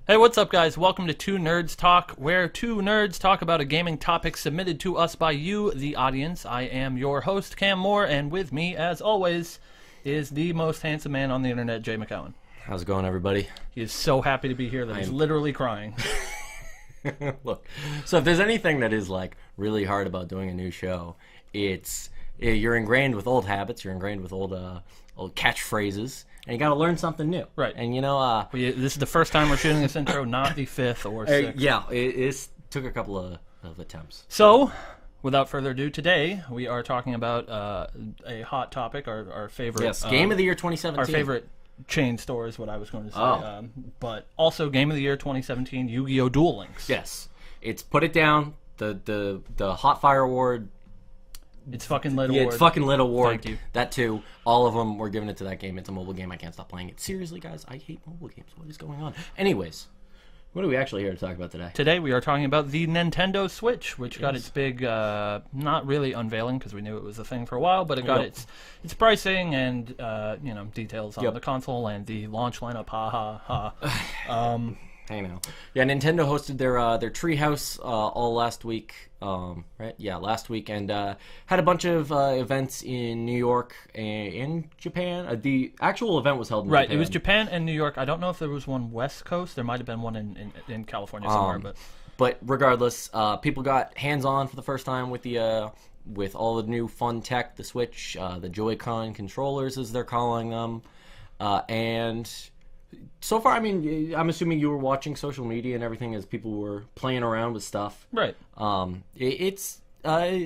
Hey, what's up, guys? Welcome to Two Nerds Talk, where two nerds talk about a gaming topic submitted to us by you, the audience. I am your host, Cam Moore, and with me, as always, is the most handsome man on the internet, Jay McCowan. How's it going, everybody? He is so happy to be here that he's literally crying. Look, so if there's anything that is, like, really hard about doing a new show, it's you're ingrained with old habits, you're ingrained with old catchphrases, and you got to learn something new. Right. And, you know... this is the first time we're shooting this intro, not the fifth or sixth. Yeah, it took a couple of attempts. So, without further ado, today we are talking about a hot topic, our favorite... Yes, Game of the Year 2017. Our favorite chain store is what I was going to say. But also Game of the Year 2017, Yu-Gi-Oh! Duel Links. Yes. It's Put It Down, the Hot Fire Award. It's fucking lit award. Yeah, it's fucking lit award. Thank you. That too. All of them were giving it to that game. It's a mobile game. I can't stop playing it. Seriously, guys, I hate mobile games. What is going on? Anyways, what are we actually here to talk about today? Today we are talking about the Nintendo Switch, which got its big, not really unveiling because we knew it was a thing for a while, but it got its pricing and details on the console and the launch lineup. Ha ha ha. I know. Yeah, Nintendo hosted their Treehouse all last week, right? Yeah, last week, and had a bunch of events in New York and Japan. The actual event was held in Japan. It was Japan and New York. I don't know if there was one West Coast. There might have been one in California somewhere. But regardless, people got hands-on for the first time with the with all the new fun tech, the Switch, the Joy-Con controllers, as they're calling them, and... So far, I mean, I'm assuming you were watching social media and everything as people were playing around with stuff. Right. It's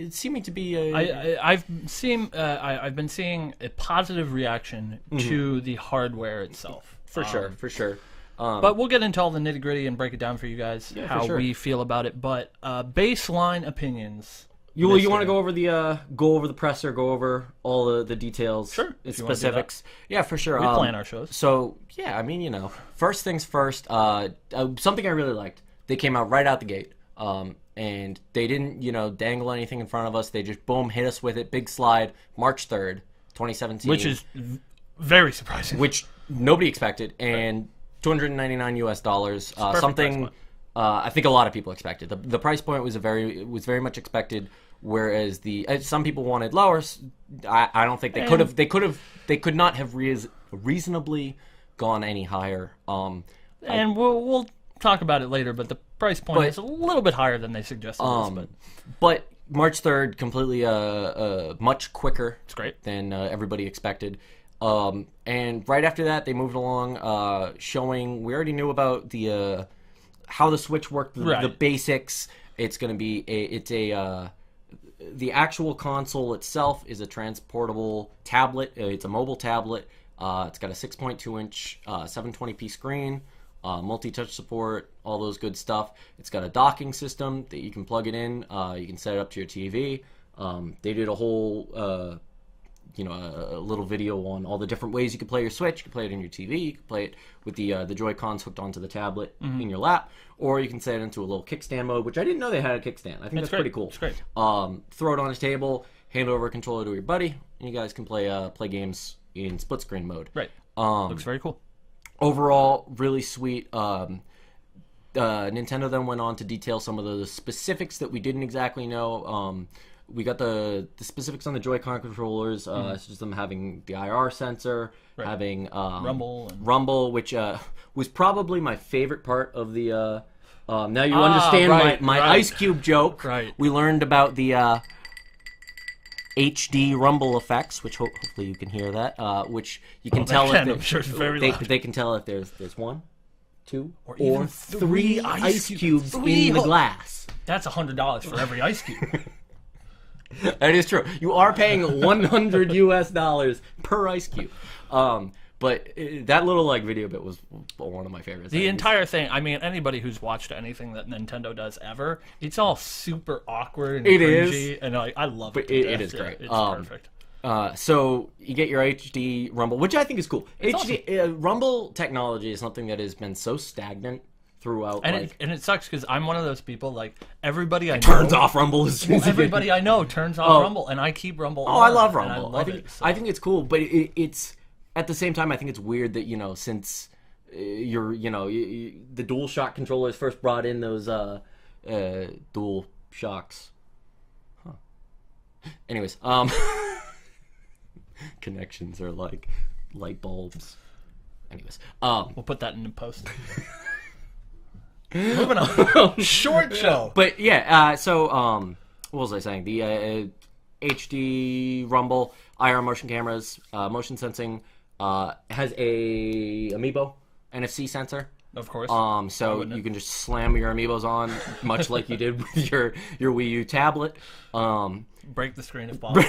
seeming to be I've been seeing a positive reaction to the hardware itself. For sure. But we'll get into all the nitty gritty and break it down for you guys, how we feel about it. But baseline opinions. You want to go over the presser, go over all the details, specifics. Yeah, for sure. We plan our shows. So yeah, I mean, first things first. Something I really liked. They came out right out the gate, and they didn't dangle anything in front of us. They just boom hit us with it. Big slide. March 3rd, 2017, which is very surprising. Which nobody expected, and $299. Something. I think a lot of people expected. The price point was very much expected, whereas some people wanted lower. I don't think they could not have reasonably gone any higher. And we'll talk about it later, but the price point is a little bit higher than they suggested. But March 3rd, completely much quicker. It's great than everybody expected. And right after that, they moved along, showing we already knew about the. How the Switch worked, the basics. It's going to be the actual console itself is a transportable tablet. It's a mobile tablet. It's got a 6.2-inch 720p screen, multi-touch support, all those good stuff. It's got a docking system that you can plug it in. You can set it up to your TV. They did a whole a little video on all the different ways you can play your Switch. You can play it in your TV. You can play it with the Joy-Cons hooked onto the tablet in your lap, or you can set it into a little kickstand mode, which I didn't know they had a kickstand. I think that's pretty cool. It's great. Throw it on a table, hand over a controller to your buddy, and you guys can play games in split screen mode. Right. Looks very cool. Overall, really sweet. Nintendo then went on to detail some of the specifics that we didn't exactly know. We got the specifics on the Joy-Con controllers, such as them having the IR sensor, having Rumble, which was probably my favorite part of the. Now you understand my Ice Cube joke. Right. We learned about the HD Rumble effects, which hopefully you can hear that. Which you can tell I'm sure it's very loud. They can tell if there's 1, 2, or even 3 ice cubes in the glass. That's $100 for every ice cube. That is true. You are paying $100 per ice cube. But that little video bit was one of my favorites. The entire thing, I mean, anybody who's watched anything that Nintendo does ever, it's all super awkward and cringy. And I love it. It is great. It's perfect. So you get your HD Rumble, which I think is cool. Rumble technology is something that has been so stagnant throughout, and it sucks because I'm one of those people, like, everybody I know turns off Rumble as soon as everybody I know turns off Rumble, and I keep Rumble on. I love Rumble. I think the DualShock controllers first brought in those Dual Shocks. Huh. Anyways, connections are like light bulbs. Anyways, we'll put that in the post. Moving on. Short show. But yeah, what was I saying? The HD Rumble, IR motion cameras, motion sensing, has a Amiibo NFC sensor. Of course. So you can just slam your Amiibos on, much like you did with your Wii U tablet. Break the screen if possible.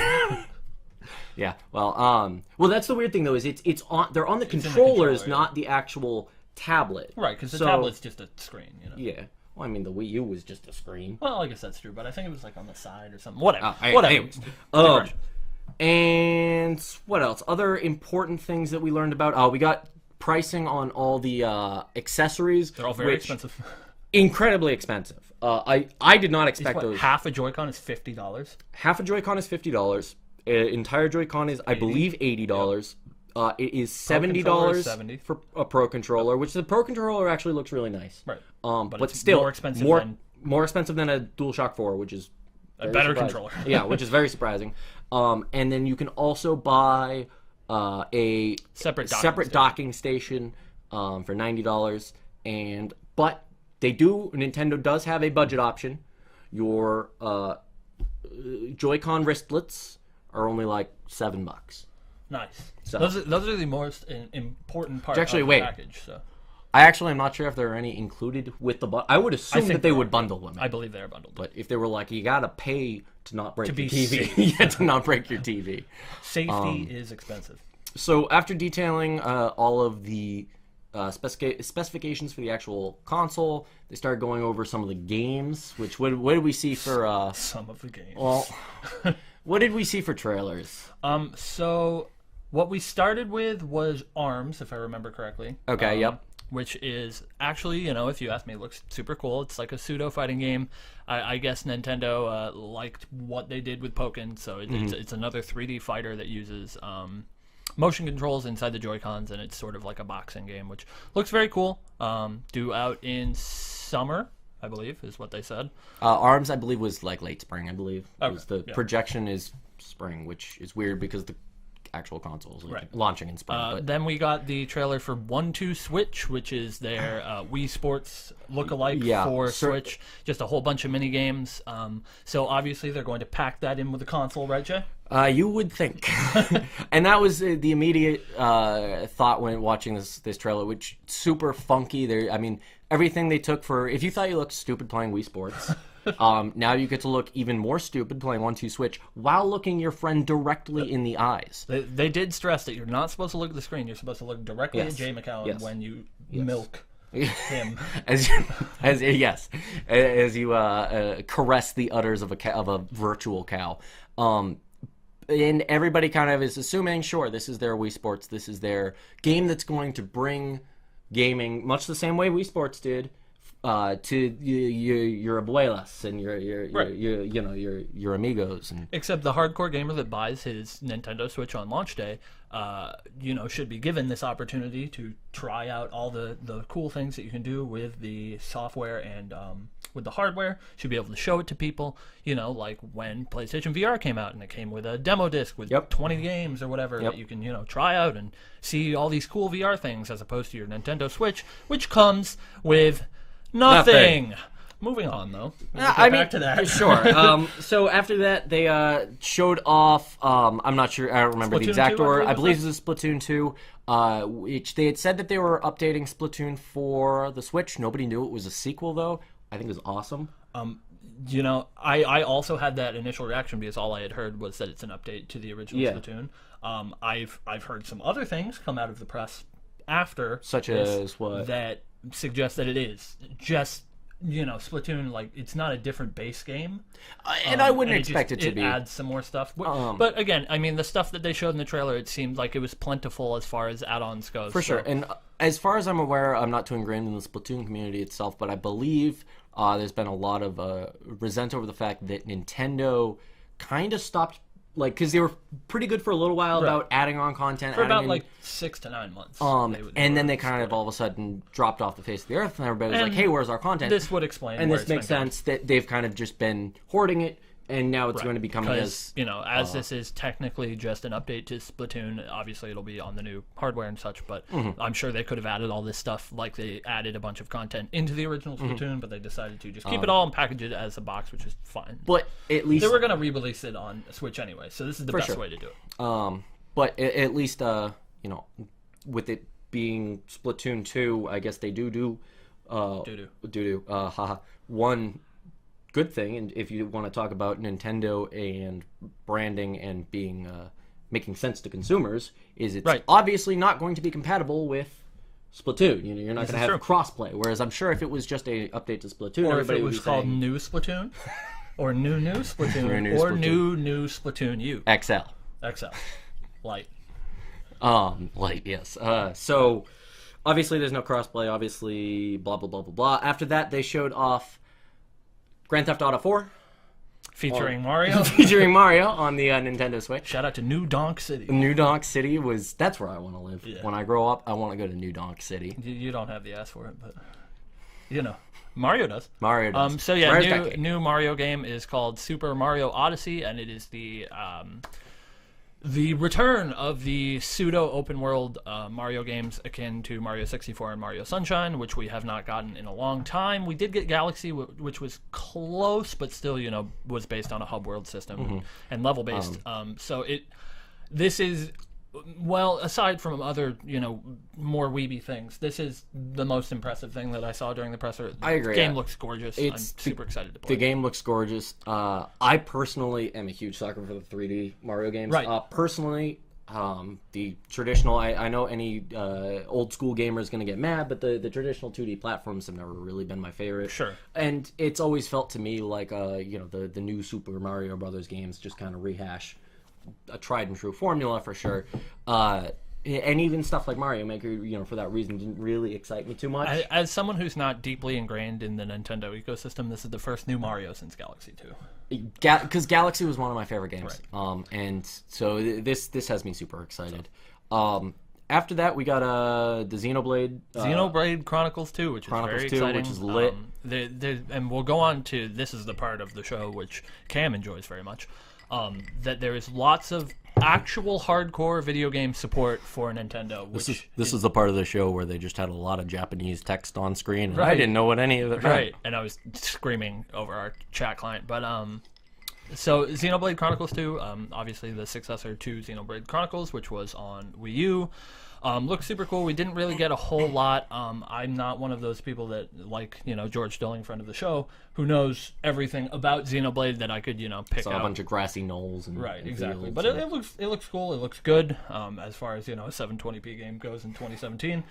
Yeah. Well, that's the weird thing though, is it's on. They're on the controllers, not the actual tablet. Right, because the tablet's just a screen. Yeah. Well, I mean, the Wii U was just a screen. Well, I guess that's true, but I think it was like on the side or something. Whatever. Anyways. And what else? Other important things that we learned about. We got pricing on all the accessories. They're all very expensive. Incredibly expensive. I did not expect those. Half a Joy-Con is $50. Half a Joy-Con is $50. Entire Joy-Con is, I believe, $80. It is $70 for a Pro controller, which the Pro controller actually looks really nice. Right. But it's still more expensive than a DualShock 4, which is a better controller. Yeah, which is very surprising. And then you can also buy a separate docking station for $90. But Nintendo does have a budget option. Your Joy-Con wristlets are only like $7. Nice. So those are the most important part of the package. So I actually am not sure if there are any included with the bundle. I would assume that they would bundle them. I believe they are bundled. But if they were like, you gotta pay to not break your TV, to not break your TV. Safety is expensive. So after detailing all of the specifications for the actual console, they started going over some of the games. What did we see for some of the games? Well, what did we see for trailers? So what we started with was ARMS, if I remember correctly. Okay, yep. Which is actually, if you ask me, it looks super cool. It's like a pseudo fighting game. I guess Nintendo liked what they did with Pokken, so it's another 3D fighter that uses motion controls inside the Joy-Cons, and it's sort of like a boxing game, which looks very cool. Due out in summer, I believe, is what they said. ARMS, I believe, was like late spring, I believe. Okay. Projection is spring, which is weird because the actual consoles launching in spring. Then we got the trailer for 1-2 Switch, which is their Wii Sports lookalike for Switch. Just a whole bunch of mini games. So obviously they're going to pack that in with the console, right, Jay? You would think. And that was the immediate thought when watching this trailer, which super funky. Everything they took for... If you thought you looked stupid playing Wii Sports... now you get to look even more stupid playing 1-2 Switch while looking your friend directly in the eyes. They did stress that you're not supposed to look at the screen. You're supposed to look directly at Jay McCallum when you milk him. as you caress the udders of a virtual cow. And everybody kind of is assuming, sure, this is their Wii Sports. This is their game that's going to bring gaming much the same way Wii Sports did. To your abuelas and your amigos, except the hardcore gamer that buys his Nintendo Switch on launch day, should be given this opportunity to try out all the cool things that you can do with the software and with the hardware. Should be able to show it to people. Like when PlayStation VR came out and it came with a demo disc with 20 games or whatever that you can try out and see all these cool VR things, as opposed to your Nintendo Switch, which comes with Nothing. Moving on, though. Back to that. Sure. So after that, they showed off. I'm not sure. I don't remember the exact order. I believe it was Splatoon 2, which they had said that they were updating Splatoon for the Switch. Nobody knew it was a sequel, though. I think it was awesome. I also had that initial reaction because all I had heard was that it's an update to the original Splatoon. I've heard some other things come out of the press after, such as what, that suggest that it is just Splatoon, like it's not a different base game, and I wouldn't expect it to be. It adds some more stuff, but again, the stuff that they showed in the trailer, it seemed like it was plentiful as far as add-ons goes. For sure, and as far as I'm aware, I'm not too ingrained in the Splatoon community itself, but I believe there's been a lot of resent over the fact that Nintendo kind of stopped like, because they were pretty good for a little while about adding on content. For about, like, 6 to 9 months. And then they kind of all of a sudden dropped off the face of the earth, and everybody was like, hey, where's our content? This would explain and this makes sense that they've kind of just been hoarding it, and now it's going to be coming as... as this is technically just an update to Splatoon, obviously it'll be on the new hardware and such, but I'm sure they could have added all this stuff, like they added a bunch of content into the original Splatoon, but they decided to just keep it all and package it as a box, which is fine. But at least... They were going to re-release it on Switch anyway, so this is the best way to do it. But at least, with it being Splatoon 2, I guess they do one good thing, and if you want to talk about Nintendo and branding and being making sense to consumers, is it's obviously not going to be compatible with Splatoon. You're not going to have crossplay. Whereas I'm sure if it was just a update to Splatoon, or if it was called New Splatoon, or New Splatoon, or New Splatoon U XL Light. Light, yes. So obviously there's no crossplay. Obviously, blah blah blah blah blah. After that, they showed off Grand Theft Auto 4. Featuring Mario. Featuring Mario on the Nintendo Switch. Shout out to New Donk City. New Donk City that's where I want to live. Yeah. When I grow up, I want to go to New Donk City. You don't have the ass for it, but Mario does. Mario does. So yeah, new Mario game is called Super Mario Odyssey, and it is the return of the pseudo open world Mario games akin to Mario 64 and Mario Sunshine, which we have not gotten in a long time. We did get Galaxy, which was close, but still, was based on a hub world system and level based. This is, well, aside from other, more weeby things, this is the most impressive thing that I saw during the presser. I agree. The game looks gorgeous. I'm super excited to play it. The game looks gorgeous. I personally am a huge sucker for the 3D Mario games. Right. Personally, the traditional, I know any old school gamer is going to get mad, but the traditional 2D platforms have never really been my favorite. Sure. And it's always felt to me like, the new Super Mario Brothers games just kind of rehash a tried and true formula for sure. And even stuff like Mario Maker, for that reason, didn't really excite me too much. As someone who's not deeply ingrained in the Nintendo ecosystem, this is the first new Mario since Galaxy 2. Because Galaxy was one of my favorite games. Right. And so this has me super excited. After that, we got the Xenoblade. Xenoblade Chronicles 2, which is very exciting. Which is lit. And we'll go on to, this is the part of the show which Cam enjoys very much. That there is lots of actual hardcore video game support for Nintendo. This is the part of the show where they just had a lot of Japanese text on screen, and I didn't know what any of it meant. Right, and I was screaming over our chat client. But so Xenoblade Chronicles 2, obviously the successor to Xenoblade Chronicles, which was on Wii U. Looks super cool. We didn't really get a whole lot. I'm not one of those people that, like, George Stilling, friend of the show, who knows everything about Xenoblade that I could, pick out. A bunch of grassy knolls and exactly. But it looks cool. It looks good. As far as a 720p game goes in 2017.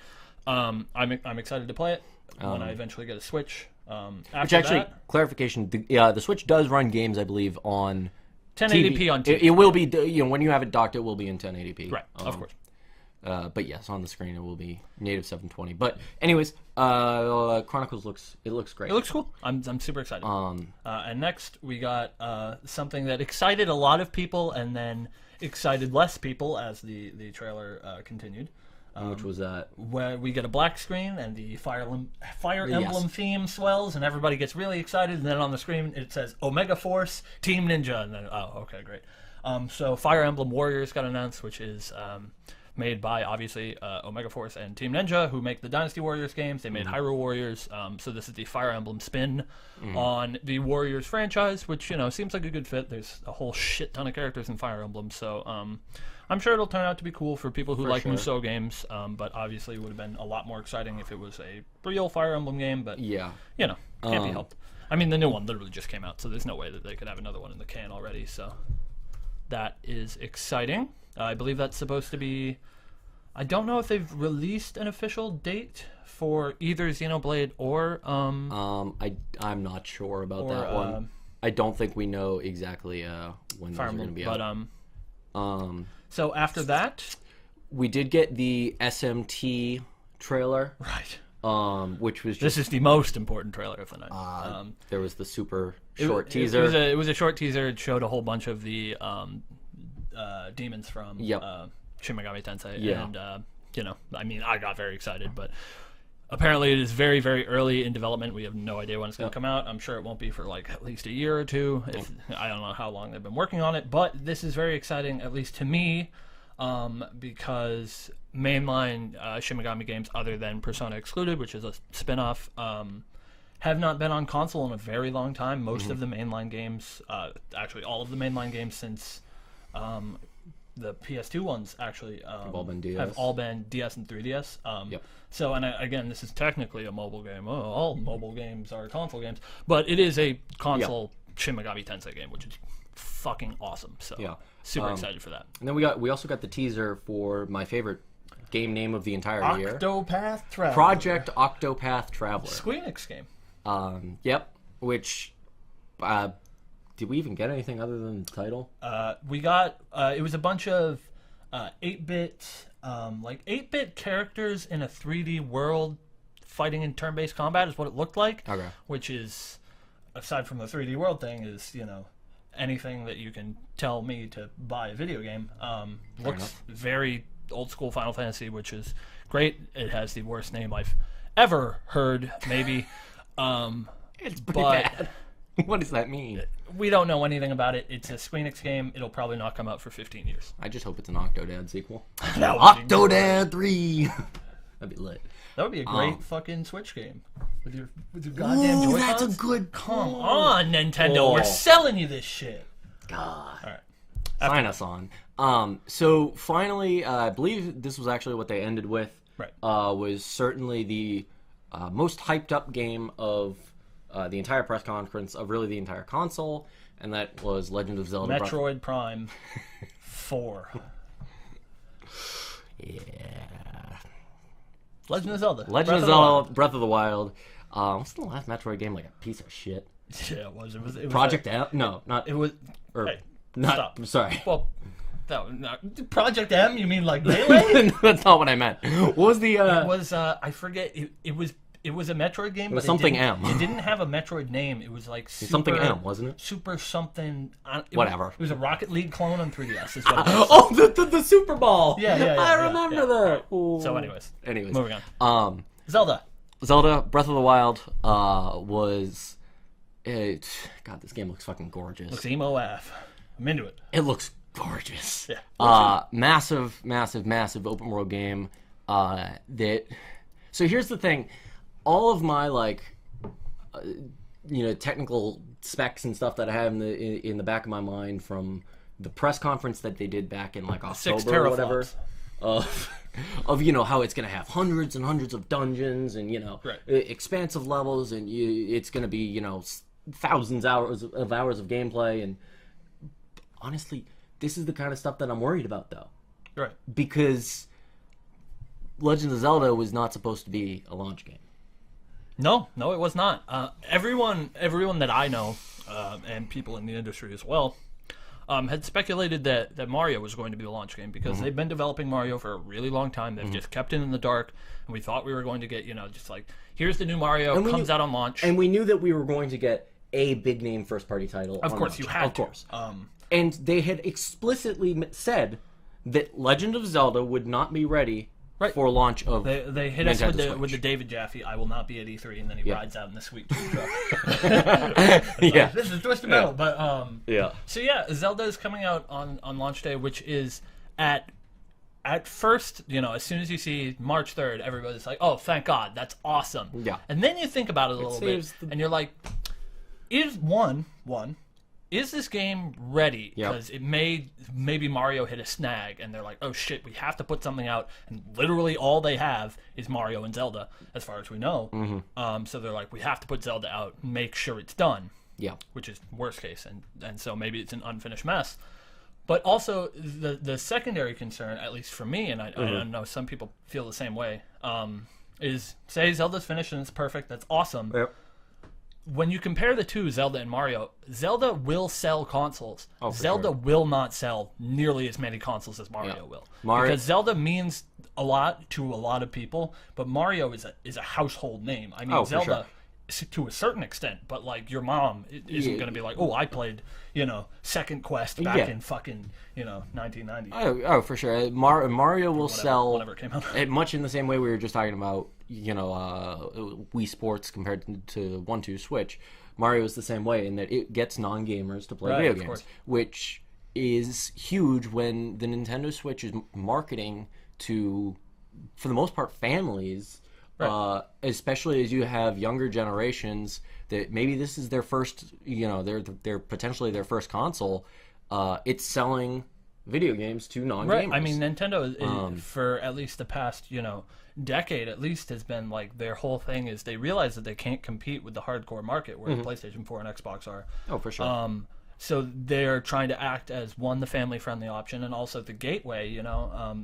I'm excited to play it when I eventually get a Switch. Clarification: the Switch does run games, I believe, on 1080p TV. on TV. It will be, when you have it docked, it will be in 1080p. Right, of course. But yes, on the screen it will be native 720. But anyways, Chronicles looks great. It looks cool. I'm super excited. And next we got something that excited a lot of people and then excited less people as the trailer continued. Which was that? Where we get a black screen and the Fire Emblem theme swells and everybody gets really excited, and then on the screen it says Omega Force Team Ninja, and then okay, great. So Fire Emblem Warriors got announced, which is made by, obviously, Omega Force and Team Ninja, who make the Dynasty Warriors games. They made Hyrule Warriors. So this is the Fire Emblem spin on the Warriors franchise, which, seems like a good fit. There's a whole shit ton of characters in Fire Emblem. So I'm sure it'll turn out to be cool for people who like Musou games. But obviously it would have been a lot more exciting if it was a real Fire Emblem game. But, can't be helped. I mean, the new one literally just came out, so there's no way that they could have another one in the can already. So that is exciting. I believe that's supposed to be... I don't know if they've released an official date for either Xenoblade or... I'm not sure about that one. I don't think we know exactly when those are going to be out. So after that... We did get the SMT trailer. Right. Which was just... This is the most important trailer of the night. There was the super short teaser. It was a short teaser. It showed a whole bunch of the... demons from Shin Megami Tensei, and you know, I mean, I got very excited, but apparently it is very, very early in development. We have no idea when it's going to come out. I'm sure it won't be for like at least a year or two. I don't know how long they've been working on it, but this is very exciting, at least to me, because mainline Shin Megami games, other than Persona Excluded, which is a spin-off, have not been on console in a very long time. Most of the mainline games, actually all of the mainline games since the PS2 ones, actually have all been DS and 3DS. So, and again, this is technically a mobile game. Oh, all mobile games are console games, but it is a console Shin Megami Tensei game, which is fucking awesome. So, super excited for that. And then we also got the teaser for my favorite game name of the entire year, Octopath Traveler. Project Octopath Traveler. Squeenix game. Which did we even get anything other than the title? We got it was a bunch of 8-bit like 8-bit characters in a 3D world fighting in turn-based combat is what it looked like. Okay. Which is, aside from the 3D world thing, is, you know, anything that you can tell me to buy a video game. Looks very old school Final Fantasy, which is great. It has the worst name I've ever heard, maybe. It's pretty bad. What does that mean? We don't know anything about it. It's a Squeenix game. It'll probably not come out for 15 years. I just hope it's an Octodad sequel. Octodad 3! That'd be lit. That would be a great fucking Switch game. With your goddamn Joy-Cons. That's a good... Come on, Nintendo. We're selling you this shit. God. All right. Sign us on. So, finally, I believe this was actually what they ended with. Right. Was certainly the most hyped up game of the entire press conference, of really the entire console, and that was Legend of Zelda Metroid Prime 4. Yeah. Legend of Zelda. Legend of Zelda Breath of the Wild. Wasn't the last Metroid game like a piece of shit? Yeah, it was. It was Project M? No, not... It was... Or, hey, not... stop. I'm sorry. Well... Project M? You mean like Melee? That's not what I meant. What was the... It was, I forget, it was a Metroid game, it was but something M. It didn't have a Metroid name. It was like super... something M, wasn't it? Super something... Whatever. It was a Rocket League clone on 3DS. Is what it was. Oh, the Super Ball! Yeah. I remember that! Ooh. So anyways. Moving on. Zelda, Breath of the Wild was... God, this game looks fucking gorgeous. looks emo AF. I'm into it. It looks gorgeous. Yeah. Massive open world game. That. So here's the thing, all of my technical specs and stuff that I have in the back of my mind from the press conference that they did back in like October or whatever, of how it's gonna have hundreds and hundreds of dungeons and expansive levels and it's gonna be thousands of hours of gameplay, and honestly, this is the kind of stuff that I'm worried about, though. Right. Because Legend of Zelda was not supposed to be a launch game. No, it was not. Everyone that I know, and people in the industry as well, had speculated that Mario was going to be a launch game because they've been developing Mario for a really long time. They've just kept it in the dark, and we thought we were going to get, just like, here's the new Mario, comes out on launch. And we knew that we were going to get a big-name first-party title. Of course, you had to. Of course. And they had explicitly said that Legend of Zelda would not be ready for launch of They hit us with the David Jaffe, I will not be at E3, and then he rides out in the sweet truck. This is Twisted Metal. But, So, Zelda is coming out on launch day, which is at first, as soon as you see March 3rd, everybody's like, oh, thank God, that's awesome. Yeah. And then you think about it a little bit, and you're like, is this game ready? Because maybe Mario hit a snag, and they're like, oh shit, we have to put something out, and literally all they have is Mario and Zelda, as far as we know. So they're like, we have to put Zelda out, make sure it's done. Yeah. Which is worst case, and so maybe it's an unfinished mess. But also, the secondary concern, at least for me, and I know some people feel the same way, is, say Zelda's finished and it's perfect, that's awesome. Yep. When you compare the two, Zelda and Mario, Zelda will sell consoles. Zelda will not sell nearly as many consoles as Mario will. Because Zelda means a lot to a lot of people, but Mario is a household name. I mean, Zelda to a certain extent, but like your mom isn't going to be like, oh, I played, Second Quest back in fucking, 1990. Oh, for sure. Mario will sell whenever it came out. much in the same way we were just talking about, Wii Sports compared to 1-2 Switch. Mario is the same way in that it gets non-gamers to play video games, which is huge when the Nintendo Switch is marketing to, for the most part, families. Right. Especially as you have younger generations that maybe this is their first, they're potentially their first console. It's selling video games to non-gamers. Right. I mean, Nintendo, for at least the past, decade at least, has been like their whole thing is they realize that they can't compete with the hardcore market where PlayStation 4 and Xbox are. Oh, for sure. So they're trying to act as, one, the family-friendly option, and also the gateway,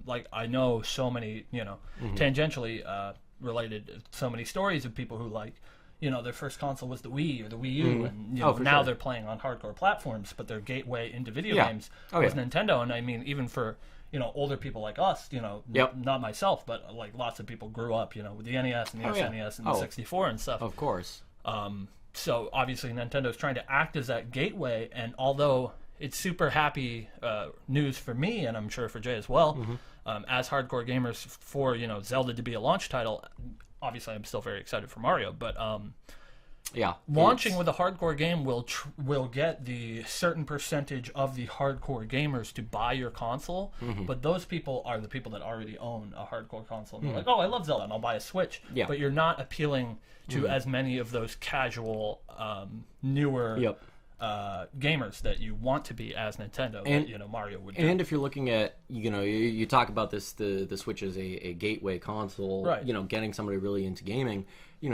like I know so many, tangentially related, so many stories of people who like, their first console was the Wii or the Wii U, and now they're playing on hardcore platforms, but their gateway into video games was Nintendo. And I mean, even for older people like us, not myself, but like lots of people grew up, with the NES and the SNES and the 64 and stuff. Of course. So obviously Nintendo's trying to act as that gateway, and although it's super happy news for me, and I'm sure for Jay as well, as hardcore gamers, for Zelda to be a launch title, obviously I'm still very excited for Mario, but launching with a hardcore game will get the certain percentage of the hardcore gamers to buy your console, but those people are the people that already own a hardcore console. And they're like, oh, I love Zelda, and I'll buy a Switch. Yeah. But you're not appealing to as many of those casual, newer gamers that you want to be as Nintendo, and, that Mario would do. And if you're looking at, you talk about this, the Switch as a gateway console, right. Getting somebody really into gaming.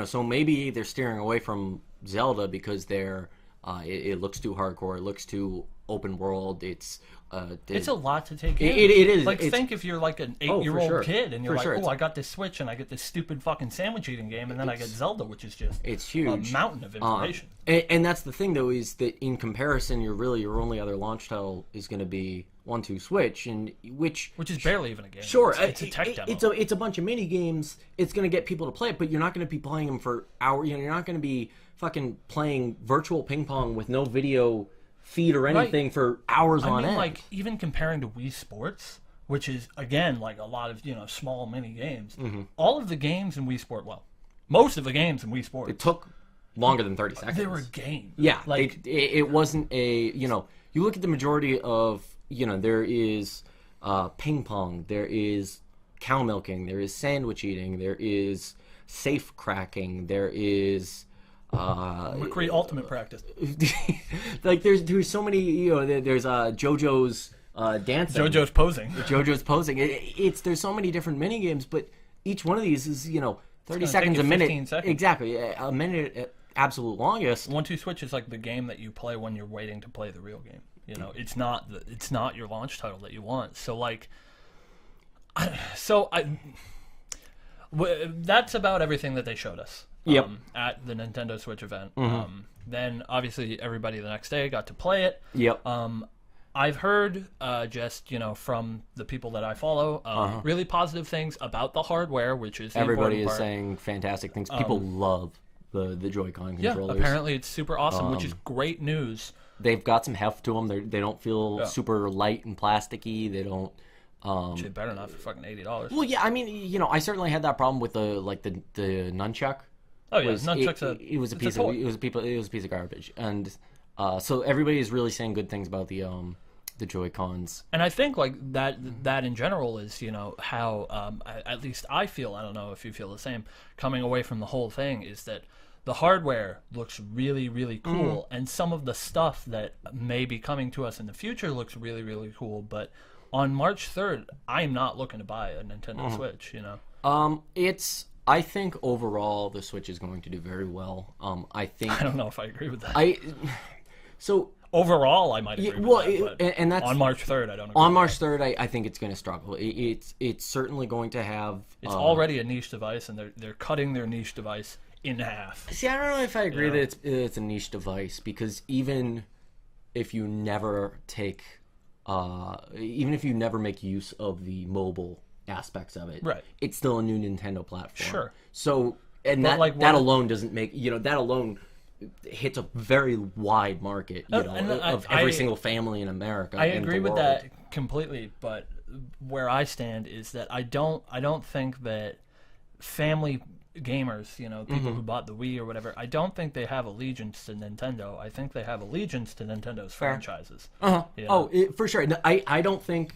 So maybe they're steering away from Zelda because it looks too hardcore. It looks too open world. It's a lot to take in. It is. Like, think if you're like an 8-year-old kid and you're like, I got this Switch and I get this stupid fucking sandwich eating game, and then I get Zelda, which is just huge. A mountain of information. And that's the thing, though, is that in comparison, your only other launch title is going to be 1-2 Switch, and which is barely even a game. Sure, it's a tech demo. It's a bunch of mini games. It's going to get people to play it, but you're not going to be playing them for hours. You're not going to be fucking playing virtual ping pong with no video feed or anything for hours on end. Like, even comparing to Wii Sports, which is again like a lot of small mini games. All of the games in Wii Sport, most of the games in Wii Sports, it took longer than 30 seconds. They were games. Yeah, like it wasn't a you look at the majority of there is ping pong, there is cow milking, there is sandwich eating, there is safe cracking, there is McCree Ultimate Practice. Like there's so many, there's JoJo's dancing, JoJo's posing, there's so many different mini games, but each one of these is 30 seconds, a minute, 15 seconds. Exactly, a minute at absolute longest. 1-2 Switch is like the game that you play when you're waiting to play the real game. It's not your launch title that you want. So like, that's about everything that they showed us. At the Nintendo Switch event. Then obviously everybody the next day got to play it. I've heard just from the people that I follow really positive things about the hardware, which is everybody is saying fantastic things. People love the Joy-Con controllers. Yeah, apparently it's super awesome, which is great news. They've got some heft to them. They don't feel super light and plasticky. They don't. Shit, better not for fucking $80. Well, yeah, I mean, I certainly had that problem with the nunchuck. Oh yeah, nunchuck's it was a piece of garbage, and so everybody is really saying good things about the Joy-Cons. And I think like that in general is how at least I feel. I don't know if you feel the same. Coming away from the whole thing is that the hardware looks really, really cool, and some of the stuff that may be coming to us in the future looks really, really cool. But on March 3rd, I'm not looking to buy a Nintendo Switch. I think overall the Switch is going to do very well. I don't know if I agree with that. So overall, I might agree with that. And that's on March 3rd. I don't agree. On March 3rd, I think it's going to struggle. It's certainly going to have. It's already a niche device, and they're cutting their niche device in half. See, I don't know if I agree that it's a niche device, because even if you never make use of the mobile aspects of it, right, it's still a new Nintendo platform. Sure. So and that alone doesn't make that alone hits a very wide market of every single family in America. I agree with that completely, but where I stand is that I don't think that family gamers, people who bought the Wii or whatever, I don't think they have allegiance to Nintendo. I think they have allegiance to Nintendo's franchises. For sure. I don't think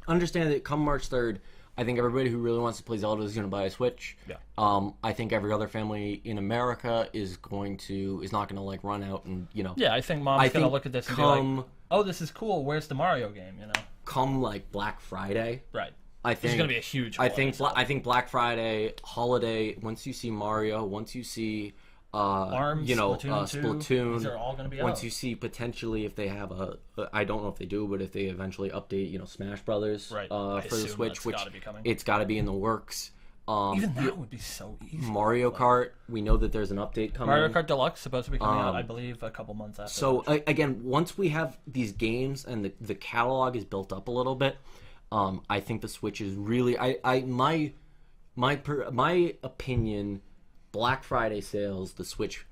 understand that come March 3rd, I think everybody who really wants to play Zelda is going to buy a Switch. Yeah. I think every other family in America is not going to like run out and Yeah, I think mom's going to look at this and be like, "Oh, this is cool. Where's the Mario game?" Come like Black Friday. Right. I think it's going to be a huge. I think Black Friday, holiday. Once you see Mario, once you see ARMS, Splatoon, these are all going to be once out. you see potentially if they have I don't know if they do, but if they eventually update Smash Brothers for the Switch, which it's got to be in the works. Even that would be so easy. Mario Kart, we know that there's an update coming. Mario Kart Deluxe supposed to be coming out, I believe, a couple months after. So again, once we have these games and the catalog is built up a little bit. I think the Switch is really my opinion. Black Friday sales, the Switch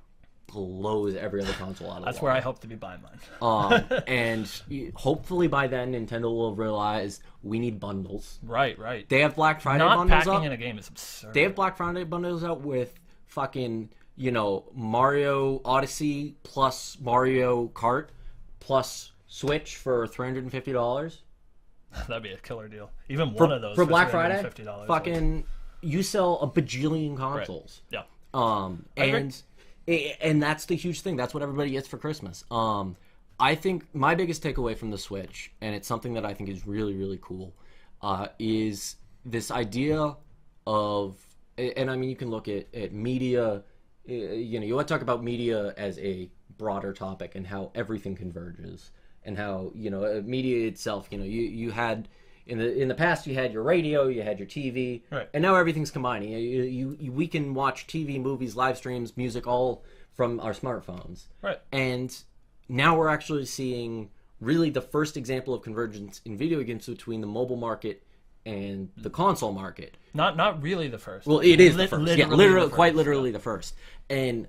blows every other console out of the water. That's where I hope to be buying mine. And hopefully by then Nintendo will realize we need bundles. Right. They have Black Friday bundles up. Not packing in a game is absurd. They have Black Friday bundles out with fucking Mario Odyssey plus Mario Kart plus Switch for $350. That'd be a killer deal. Even one of those for Black Friday. $50. Fucking, you sell a bajillion consoles. Right. Yeah. And that's the huge thing. That's what everybody gets for Christmas. I think my biggest takeaway from the Switch, and it's something that I think is really, really cool, is this idea of, and I mean, you can look at media. You want to talk about media as a broader topic and how everything converges. And how media itself, you had in the past you had your radio, you had your TV, right. And now everything's combining. We can watch TV, movies, live streams, music, all from our smartphones, right? And now we're actually seeing really the first example of convergence in video games between the mobile market and the console market. Not really the first. Well, it is the first. Literally the first, and.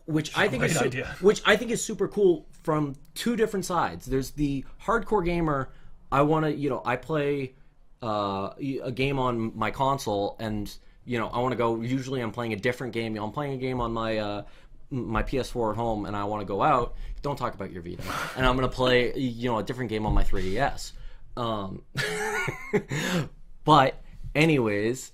Which I think is super cool from two different sides. There's the hardcore gamer. I play a game on my console, and I want to go. Usually, I'm playing a different game. I'm playing a game on my my PS4 at home, and I want to go out. Don't talk about your Vita. And I'm gonna play a different game on my 3DS. But anyways.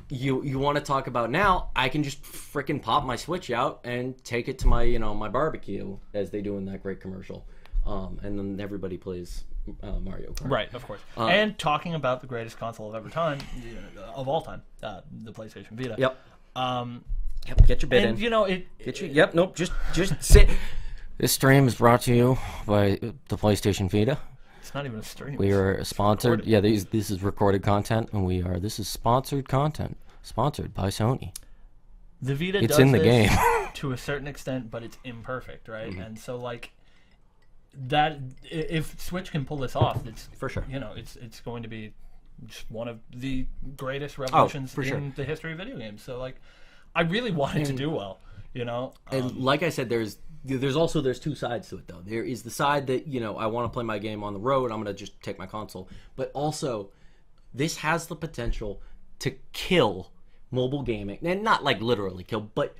You want to talk about now? I can just frickin' pop my Switch out and take it to my my barbecue, as they do in that great commercial, and then everybody plays Mario Kart. Right, of course. And talking about the greatest console of of all time, the PlayStation Vita. Yep. Yep. Get your bid in. Yep. Nope. Just sit. This stream is brought to you by the PlayStation Vita. It's not even a stream. We are sponsored. Yeah, this is recorded content, and this is sponsored content, sponsored by Sony. The Vita it's does in the this game to a certain extent, but it's imperfect, right? Mm-hmm. And so that, if Switch can pull this off, it's for sure. It's going to be just one of the greatest revolutions in the history of video games. So I really want it to do well. And like I said, there's two sides to it though. There is the side that I want to play my game on the road. I'm gonna just take my console, but also this has the potential to kill mobile gaming, and not like literally kill, but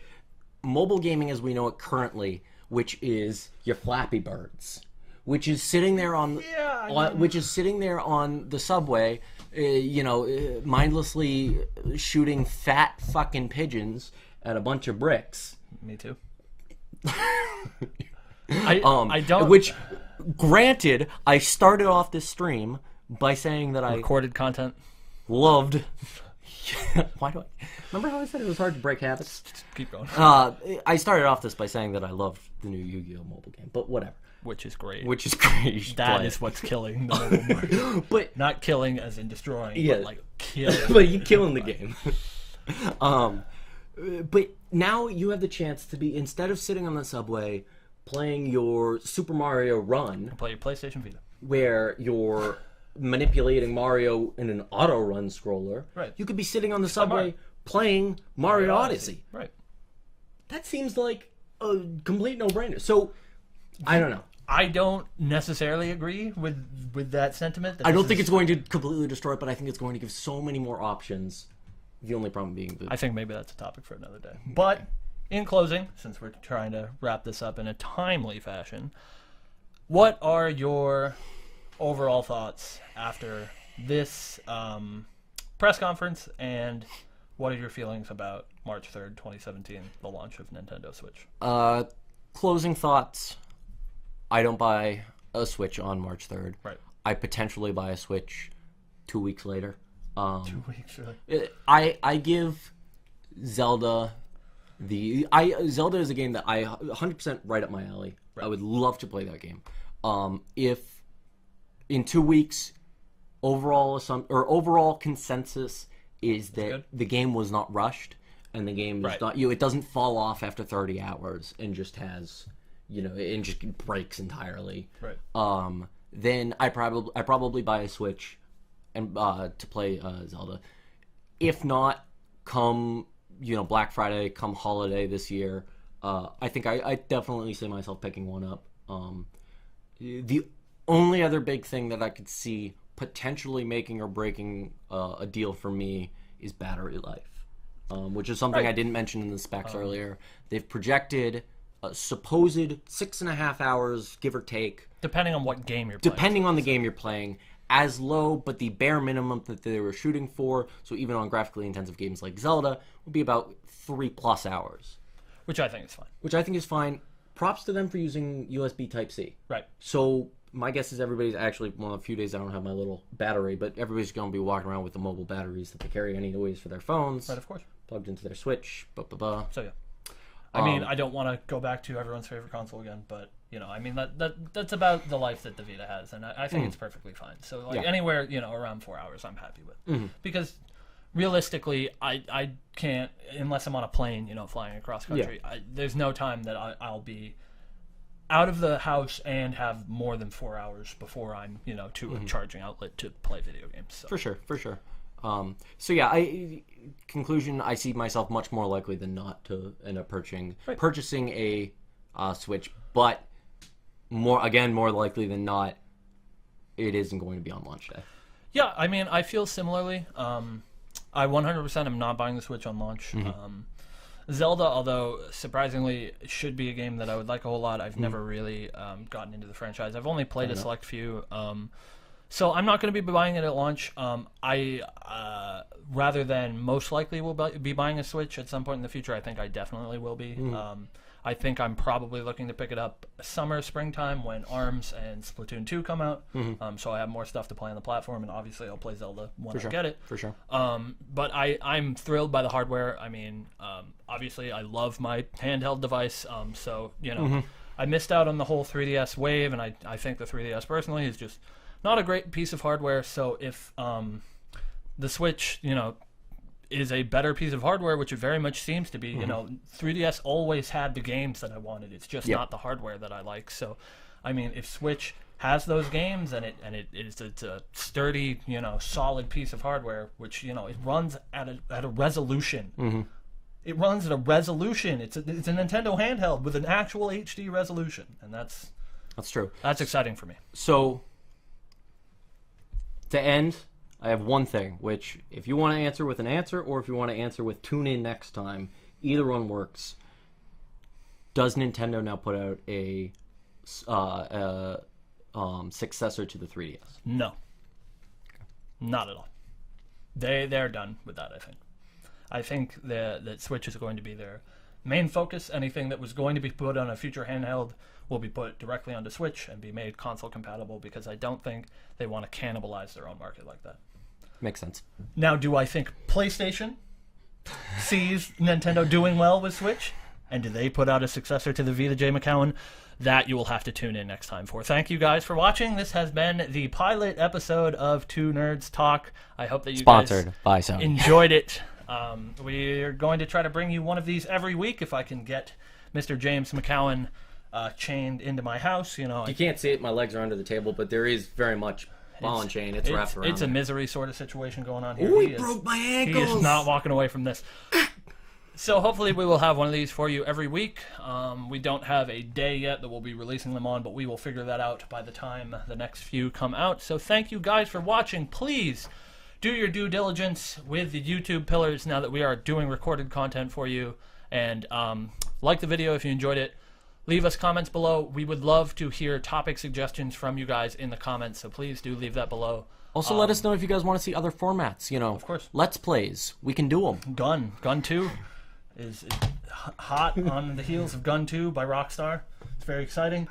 mobile gaming as we know it currently, which is your Flappy Birds, which is sitting there on the subway, mindlessly shooting fat fucking pigeons at a bunch of bricks. Me too. I don't. Which, granted, I started off this stream by saying that I recorded content. Loved. Why do I remember how I said it was hard to break habits? Just keep going. I started off this by saying that I loved the new Yu-Gi-Oh mobile game, but whatever. Which is great. That is what's killing the mobile market. But not killing as in destroying, but killing. But you killing the game. But now you have the chance to be, instead of sitting on the subway playing your Super Mario Run, play your PlayStation Vita, where you're manipulating Mario in an auto run scroller. Right. You could be sitting on the subway playing Mario Odyssey. Right. That seems like a complete no-brainer. So, I don't know. I don't necessarily agree with that sentiment. I don't think it's going to completely destroy it, but I think it's going to give so many more options. The only problem being I think maybe that's a topic for another day. But in closing, since we're trying to wrap this up in a timely fashion, what are your overall thoughts after this press conference, and what are your feelings about March 3rd, 2017, the launch of Nintendo Switch? Closing thoughts. I don't buy a Switch on March 3rd. Right. I potentially buy a Switch 2 weeks later. 2 weeks, really? I give Zelda Zelda is a game that I 100% right up my alley. Right. I would love to play that game. If in 2 weeks, overall consensus is that the game was not rushed, and the game is not it doesn't fall off after 30 hours and just has and just breaks entirely. Right. Then I probably buy a Switch and to play Zelda. If not, come Black Friday, come holiday this year, I think I definitely see myself picking one up. The only other big thing that I could see potentially making or breaking a deal for me is battery life, which is something I didn't mention in the specs earlier. They've projected a supposed 6.5 hours, give or take. Depending on what game you're playing. Depending on the game you're playing. As low, but the bare minimum that they were shooting for, so even on graphically intensive games like Zelda, would be about 3+ hours. Which I think is fine. Props to them for using USB Type-C. Right. So my guess is everybody's actually, a few days I don't have my little battery, but everybody's going to be walking around with the mobile batteries that they carry anyways for their phones. Right, of course. Plugged into their Switch, So, yeah. I mean, I don't want to go back to everyone's favorite console again, but, I mean, that's about the life that the Vita has, and I think it's perfectly fine. So, anywhere, around 4 hours, I'm happy with. Because, realistically, I can't, unless I'm on a plane, flying across country, there's no time that I'll be out of the house and have more than 4 hours before I'm, to a charging outlet to play video games. So. For sure. Conclusion, I see myself much more likely than not to end up purchasing a Switch, but more likely than not, it isn't going to be on launch day. Yeah, I mean, I feel similarly. I 100% am not buying the Switch on launch. Zelda, although surprisingly should be a game that I would like a whole lot, I've never really gotten into the franchise. I've only played a select few. So I'm not going to be buying it at launch. I rather than most likely will be buying a Switch at some point in the future, I think I definitely will be. I think I'm probably looking to pick it up summer, springtime when ARMS and Splatoon 2 come out. So I have more stuff to play on the platform, and obviously I'll play Zelda when I get it. For sure. But I'm thrilled by the hardware. I mean, obviously I love my handheld device. So, I missed out on the whole 3DS wave, and I think the 3DS personally is just not a great piece of hardware. So if the Switch, is a better piece of hardware, which it very much seems to be, 3DS always had the games that I wanted. It's just not the hardware that I like. So, I mean, if Switch has those games and it's a sturdy, solid piece of hardware, which it runs at a resolution. It runs at a resolution. It's a Nintendo handheld with an actual HD resolution, and that's true. That's exciting for me. So, to end, I have one thing, which if you want to answer with an answer or if you want to answer with tune in next time, either one works. Does Nintendo now put out a successor to the 3DS? No. Not at all. They're done with that, I think. I think that Switch is going to be their main focus. Anything that was going to be put on a future handheld will be put directly onto Switch and be made console compatible, because I don't think they want to cannibalize their own market like that. Makes sense. Now, do I think PlayStation sees Nintendo doing well with Switch? And do they put out a successor to the Vita, J. McCowan? That you will have to tune in next time for. Thank you guys for watching. This has been the pilot episode of Two Nerds Talk. I hope that you Sponsored by Sony. Enjoyed it. We're going to try to bring you one of these every week if I can get Mr. James McCowan chained into my house. You can't see it. My legs are under the table, but there is very much ball and chain. It's wrapped around. It's a misery sort of situation going on here. Oh, he broke my ankles. He is not walking away from this. So hopefully we will have one of these for you every week. We don't have a day yet that we'll be releasing them on, but we will figure that out by the time the next few come out. So thank you guys for watching. Please do your due diligence with the YouTube pillars now that we are doing recorded content for you. And like the video if you enjoyed it. Leave us comments below. We would love to hear topic suggestions from you guys in the comments, so please do leave that below. Also, let us know if you guys want to see other formats. You know, of course. Let's Plays. We can do them. Gun 2 is hot on the heels of Gun 2 by Rockstar. It's very exciting.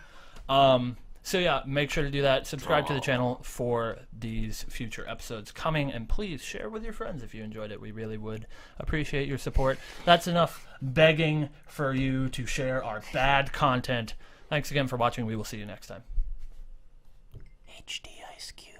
So yeah, make sure to do that. Subscribe to the channel for these future episodes coming, and please share with your friends if you enjoyed it. We really would appreciate your support. That's enough begging for you to share our bad content. Thanks again for watching. We will see you next time. HD Ice Cube.